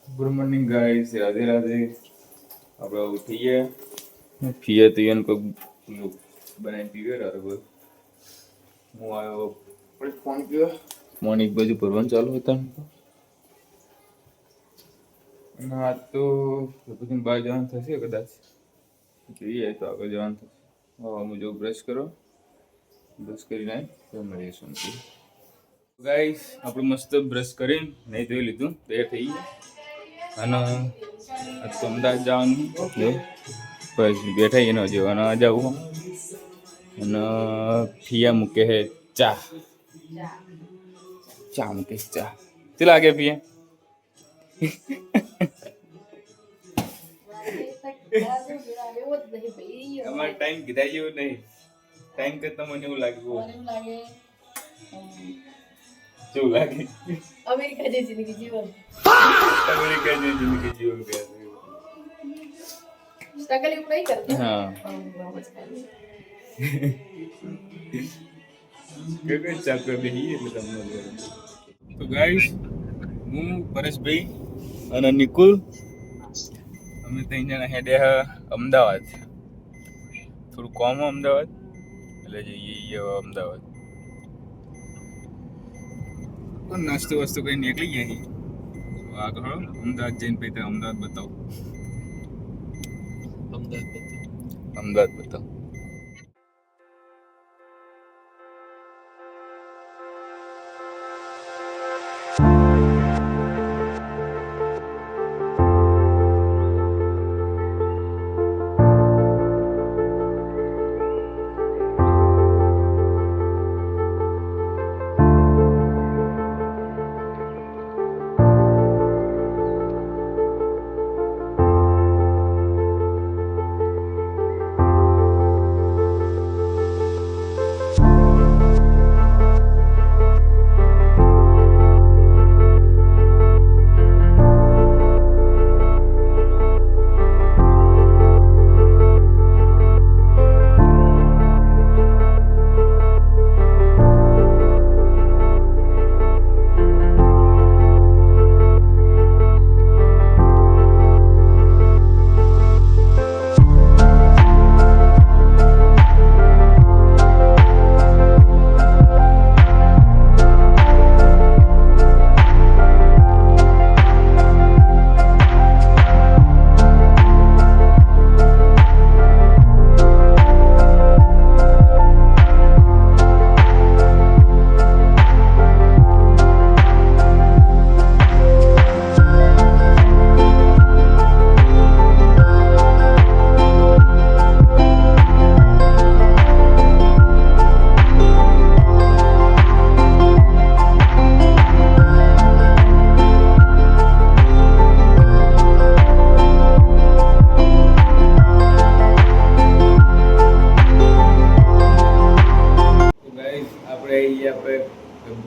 Good morning guys, Radhe Radhe. આપણે ઉઠીએ પીએ તો એને કોઈ બનાવીને પીવે બરાબર. હું આવ્યો ફોન પીવો, ફોન એક બાજુ ભરવાનું ચાલુ હતા અને આજ તો પછી બહાર જવાનું થશે કદાચ, જોઈએ તો આગળ જવાનું થશે. હા, હું જો બ્રશ કરીને મળીશું. ગાઈસ આપણે મસ્ત બ્રશ કરીને નહીં ધોઈ લીધું, તૈયાર થઈ ગયું અને તો અમદાવાદ જવાનું બસ બેઠા એનો જવાનો જવું. અને ફિયા મૂકે હે ચા મૂકે ચા તે લાગે ફિયા અમારે ટાઈમ કીધા જેવું નહીં. ટાઈમ કરતા મને એવું લાગ્યું કેવું લાગે અમેરિકા જે જિંદગી જીવન સ્ટ્રગલ એવું નહીં કરતા. હા તો ગાઈસ, હું પરેશભાઈ અને નિકુલ અમે 3 જણા હેડે અમદાવાદ. થોડું કોમ અમદાવાદ એટલે જઈએ અમદાવાદ. નાસ્તો વસ્તુ કઈ નીકળી ગયા આગળ અમદાવાદ જઈને પછી અમદાવાદ બતાવો. અમદાવાદ બતાવો.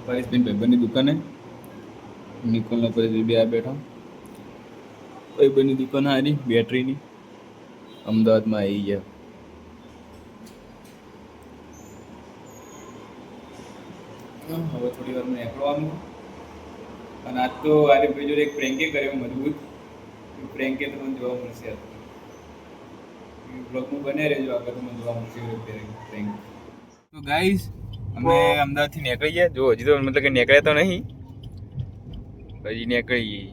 પરેશભાઈ ભાઈબંધની દુકાને નિકોલનો પરેશભાઈ બે બેઠા. ભાઈબંધની દુકાન હારી બેટરીની અમદાવાદમાં આવી ગયા. હવે થોડી વાર નીકળવાનું. અને આજ તો આરે ભાઈ જોડે એક પ્રેન્કે કર્યો મજબૂત. પ્રેન્કે તમને જોવા મળશે. બ્લોગમાં બને રહેજો, આગળ તમને જોવા મળશે પ્રેન્ક. તો ગાઈસ, અમે અમદાવાદથી નીકળી ગયા. જો હજી તો મતલબ કે નીકળ્યા તો નહીં, હજી નીકળી.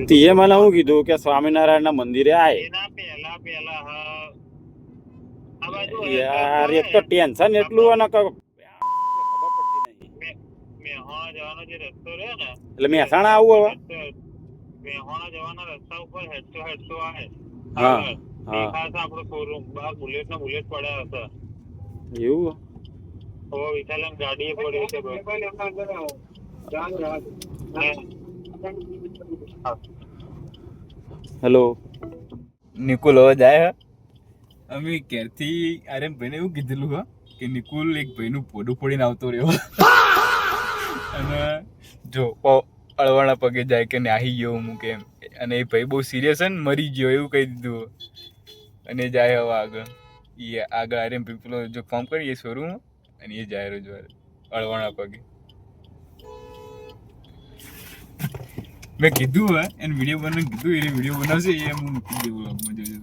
તે મને શું કીધું કે સ્વામિનારાયણ ના મંદિરે આય. યાર એક તો ટેન્શન એટલું અને એટલે મહેસાણા આવું હવે. મેહોણા જવાના રસ્તા ઉપર હેડતો આવે. હા હા, ખાસ આપણો શોરૂમ બહાર બુલેટ પડ્યા હતા. એવું હવે વિશાલન ગાડીએ પડ્યું છે. હેલો નિકુલ હવે જાય. અમે ક્યારથી આરે ભાઈને એવું કીધેલું કે નિકુલ એક ભાઈનું પોડું ફોડીને આવતો રહ્યો અને જો અળવાના પગે જાય કે નાહી ગયો હું કેમ, અને એ ભાઈ બહુ સિરિયસ છે ને મરી ગયો એવું કહી દીધું. અને જાય હવે આગળ એ આગળ આરે પેલો જો ફોર્મ કરીએ શોરૂમ અને એ જાય રોજ વાર અળવાણા પગે. મેં કીધું હે એને વિડીયો બનાવ કીધું એને વિડીયો બનાવશે એ હું મૂકી દેવું વ્લોગમાં જોજો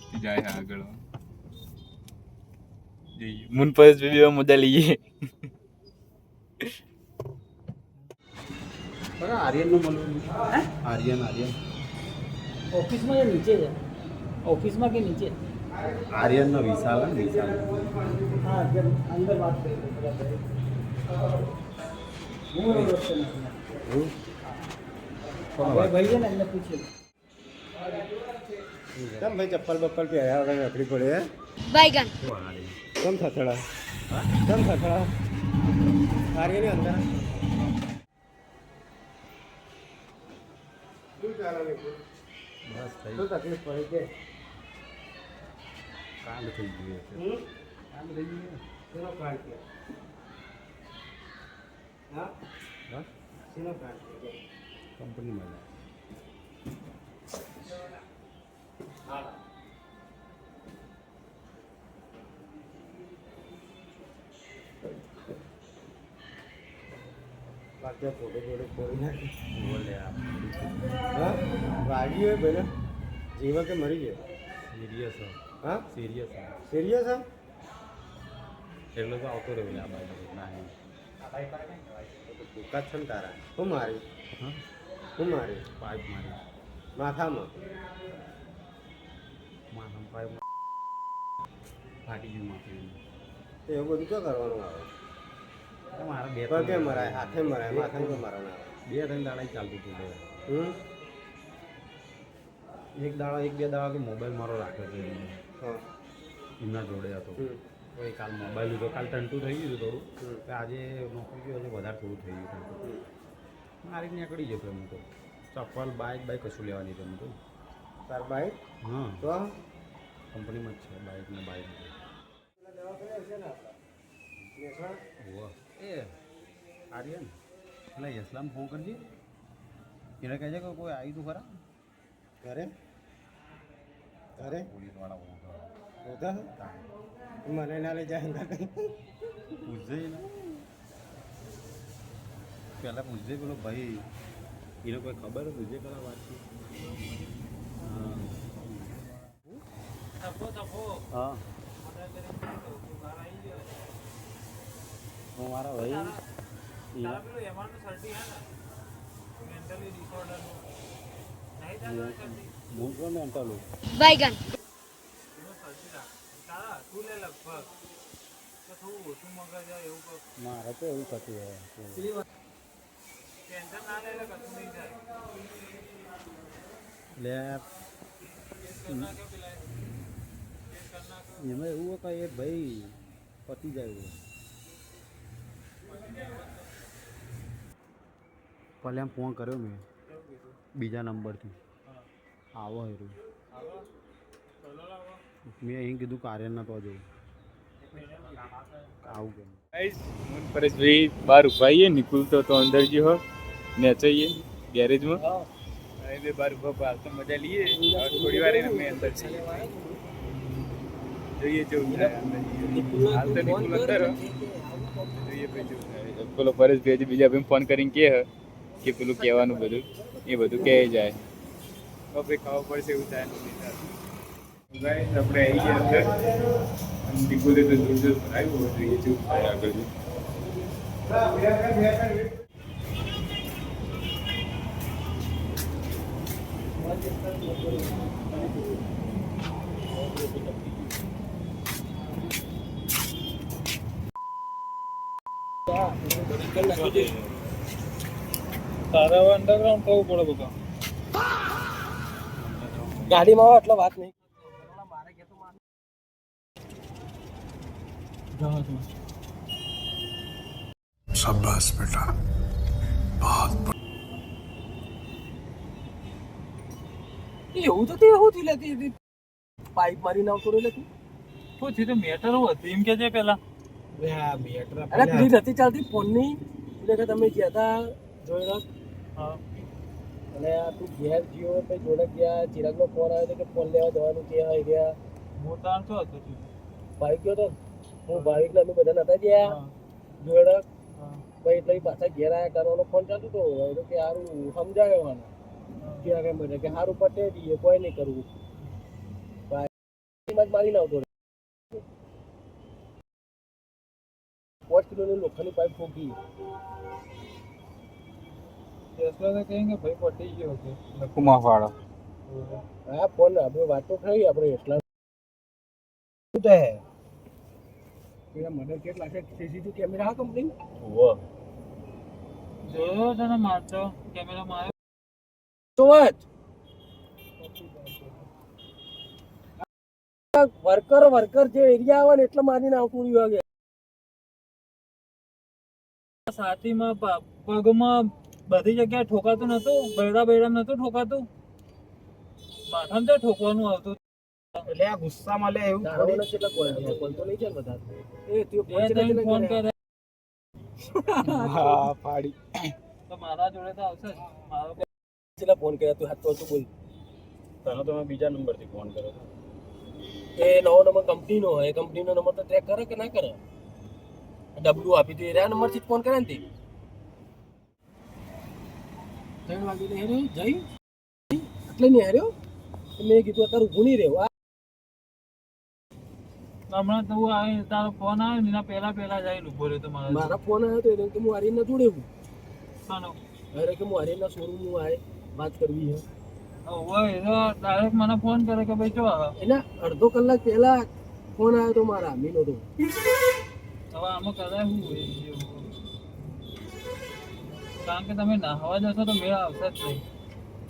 તો જાય હા આગળ જઈએ મુન પરેશ ભાઈ મજા લઈએ. આર્યનનું મળવું આર્યન ઓફિસમાં કે નીચે છે ઓફિસમાં કે નીચે આર્યનનો વિશાલ હા અંદર વાત કરી ભાઈ છે ને એમને પૂછ્યું કેમ ભાઈ ચપ્પલ બપ્પલ પહેર્યા વગર રખડી પડે હે बैगन કેમ થથડા આર્યની અંદર બસ થઈ શું તકલીફ પડી કે કાંડ થઈ ગયું કાંડ થઈ ગયું શેનો કાંડ કે હા બસ શેનો કાંડ કે કંપનીમાં બાકી ફોટો ફોડી નાખી બોલે હા વાગી હોય ભાઈ જીવા કે મરી ગયો સિરિયસ હા સિરિયસ હા એટલો તો આવતો રહ્યો આ બાજુ ના ટૂંકા છે ને તારા શું મારી પાઇપ મારી માથામાં પાઇપ ફાટી ગયું માથું એવું બધું ક્યાં કરવાનું આવે મારા બે પર કે મરાય હાથે મરાય માથામાં તો મારવાના આવે 2-3 દાડા ચાલતું હતું એક બે દાડા તો મોબાઈલ મારો રાખ્યો છે એમના જોડે હતો કોઈ કાલ મોબાઈલ લીધો કાલ ટંટુ થઈ ગયું હતું થોડું આજે નોકરી ગયો એટલે વધારે થોડું થઈ ગયું મારી નીકળી જતો એમ તો ચપ્પલ બાઇક કશું લેવાની હતું તો તાર બાઇક હા તો કંપનીમાં જ છે બાઇક ને બાઇક એ આર્યન એટલે યસલામ ફોન કરજે એને કહે છે કે કોઈ આવી તું ખરા ઘરે પોલીસવાળા હોતા મને ના લઈ જાય પૂછજે ને પહેલાં પૂછજે પેલો ભાઈ એને કોઈ ખબર પૂછજે પેલા વાત હા મારા ભાઈ बैगन મારે તો એવું થતું હોય એટલે એમાં એવું હોય કે એ ભાઈ પતી જાય ભલે એમ ફોન કર્યો મેં બીજા નંબરથી આવો હેરું મેં અહીં કીધું કાર્ય ના તો જવું આવું કેમ મુન પરેશ ભાઈ બહાર ઉભા આવીએ નીકળતો તો અંદર જે હો નેચાઈએ ગેરેજમાં અને બે બહાર ઉભા બહાર તો મજા લઈએ થોડી વાર એને મેં અંદર છીએ જોઈએ જેવું થાય હાલ તો નિકુલ અંદર જોઈએ ભાઈ જેવું થાય પેલો પરેશભાઈ હજી બીજા ભાઈ ફોન કરીને કહે કે પેલું કહેવાનું બધું એ બધું કહે જાય તો ભાઈ ખાવા પડશે એવું થાય નહીં ગાઈસ આપણે આવી ગયા અંદર અને નિકુલે તો જોર જોર આવ્યું જોઈએ જેવું થાય આગળ તારા અંડરગ્રાઉન્ડ થવું પડે બધા ગાડીમાં આવો એટલે વાત નહીં शाबाश बेटा बहुत એવું તો તે એવું થી લેતી પાઇપ મારીને આવતો રહ્યો તું શું થયું તો મેટર હતું એમ કે છે પેલા અરે પેલી નથી ચાલતી ફોનની એટલે કે તમે ગયા હતા જોઈ હા અને આ તું ઘેર ગયો તો જોડે ગયા ચિરાગનો ફોન આવ્યો હતો કે ફોન લેવા જવાનું ક્યાં આવી ગયા હું તાર તો હતો બાઈક ગયો તો હું ભાવિક ને અમે બધા નતા ગયા હા. જોડે હા. ભાઈ એટલે ઈ પાછા ઘેર આયા કરવાનો ફોન ચાલુ તો કે સારું સમજાયો મને ત્યાં કેમ બધા કે સારું પટે દઈએ કોઈ નહીં કરવું ભાઈ મારી આવતો 5 કિલોની લોખંડની પાઇપ ફૂંકી ટેસ્લા તો કહે કે ભાઈ પટી ગયો છે નકુમા ફાળો હા ફોન આપણે વાત તો થઈ આપણે એટલા શું તો હે પેલા મર્ડર કેસ લાગે સીસીટીવી કેમેરા હા કંપની જોયો તને મારતો કેમેરામાં આવ્યો તો જ વર્કર જે એરિયા આવે ને એટલે મારીને આવતું રહ્યું વાગે છાતીમાં પગમાં બધી જગ્યાએ ઠોકાતું નતું બૈડા નતું ઠોકાતું માથામાં તો ઠોકવાનું આવતું એટલે આ ગુસ્સામાં લે એવું દારૂના કેટલા કોલ છે કોલ તો નહીં છે ને બધા એ તું બે ત્રણ ફોન કરે હા પાડી તો મારા જોડે તો આવશે જ મારો કેટલા ફોન કર્યા તું હાથ તો બોલ તને તો મેં બીજા નંબરથી ફોન કર્યો એ નવો નંબર કંપનીનો હોય એ કંપનીનો નંબર તો ટ્રેક કરે કે ના કરે ડબલું આપી દે એના નંબરથી જ ફોન કરે ને તે 3 વાગે ને હેરો જઈ એટલે નહીં હાર્યો મેં કીધું અત્યારે ઊભું નહીં રહેવું હમણાં તો આવે તારો ફોન આવ્યો ને એના પહેલા જઈને ઉભો રહ્યો તો મારા ફોન આવ્યો તો એને કે હું આર્યનના જોડે હું મારો અરે કે હું આર્યનના શોરૂમ હું આય વાત કરવી છે હોય તો ડાયરેક્ટ મને ફોન કરે કે ભાઈ જો હવે એના અડધો કલાક પહેલા ફોન આવ્યો તો મારા મીનો તો આમાં કરાય શું હોય એવું? કારણ કે તમે નાહવા જશો તો મેળ આવશે જ નહીં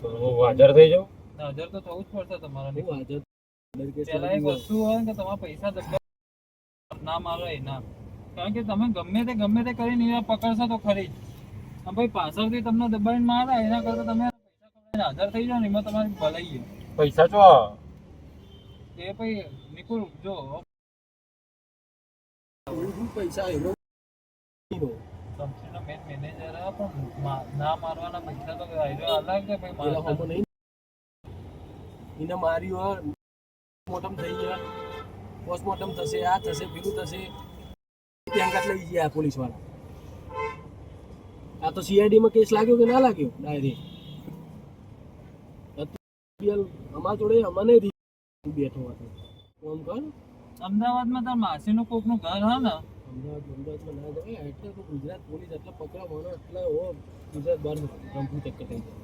તો હું હાજર થઈ જાઉં નજર તો થવું જ પડશે તમારા હું હાજર પેલા એક વસ્તુ હોય ને કે તમારા પૈસા ના મારો એ ના કારણ કે તમે ગમે તે કરીને એને પકડશો તો ખરી જ અને ભાઈ પાછળથી તમને દબાઈને મારે એના કરતાં તમે પૈસા ખવડાવીને હાજર થઈ જાઓ ને એમાં તમારી ભલાઈ છે પૈસા ચો એ ભાઈ નિકુલ જો પૈસા એનો કંપનીનો મેન મેનેજર પણ ના મારવાના પૈસા તો અલગ કે ભાઈ પેલા મારા હોમો નહીં એને માર્યું મોટમ થઈ ગયા પોસ્ટમોર્ટમ થશે આ થશે પેલું થશે ત્યાં લઈ ગયા પોલીસ વાળા આ તો સીઆઈડીમાં કેસ લાગ્યો કે ના લાગ્યો ડાયરેક્ટ અમારા જોડે અમને બેઠો હતો ફોન કર અમદાવાદમાં તાર માસીનું કોકનું ઘર હા ને અમદાવાદમાં ના જવાય એટલે તો ગુજરાત પોલીસ એટલે પકડા મને એટલે હો ગુજરાત બહાર રમવું ચક્કર થઈ જાય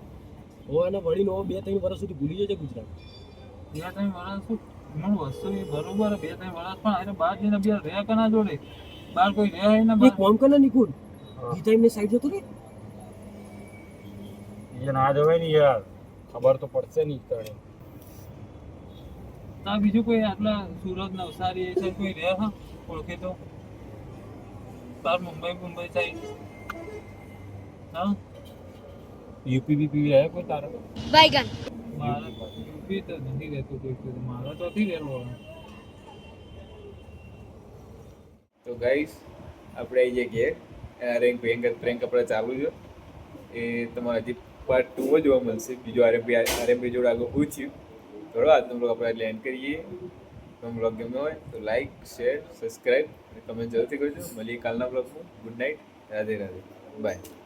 હો અને વળીને હો 2-3 વર્ષ સુધી ભૂલી જશે ગુજરાત 2-3 વર્ષ શું વસ્તુ એ બરોબર 2-3 વર્ષ પણ અરે બહાર જઈને બે રહ્યા કના જોડે બહાર કોઈ રહ્યા ને એક ફોન કર ને નિકુલ ગીતા એમને સાઈડ જતો રે એ ના જવાય ને યાર ખબર તો પડશે નહીં તને તા બીજું કોઈ આટલા સુરત નવસારી એ સાઈડ કોઈ રહે હા ઓળખે તો બાર મુંબઈ સાઈડ હા યુપી બીપી રહે કોઈ તારે बैगन મારા યુપી તો નથી રહેતું કોઈ મારા તો નથી રહેલો તો ગાઈસ આપણે આવી જઈએ ઘેર પ્રેન્ક આપણે ચાલુ છે એ તમારે હજી પાર્ટ 2 જોવા મળશે બીજો આરએમપી જોડે આગળ પૂછ્યું થોડો આજનો બ્લોગ આપણે એન્ડ કરીએ તમને બ્લોગ ગમ્યો હોય તો લાઈક શેર સબસ્ક્રાઈબ અને કમેન્ટ જરૂરથી કરજો મળીએ કાલના બ્લોગમાં good night Radhe Radhe by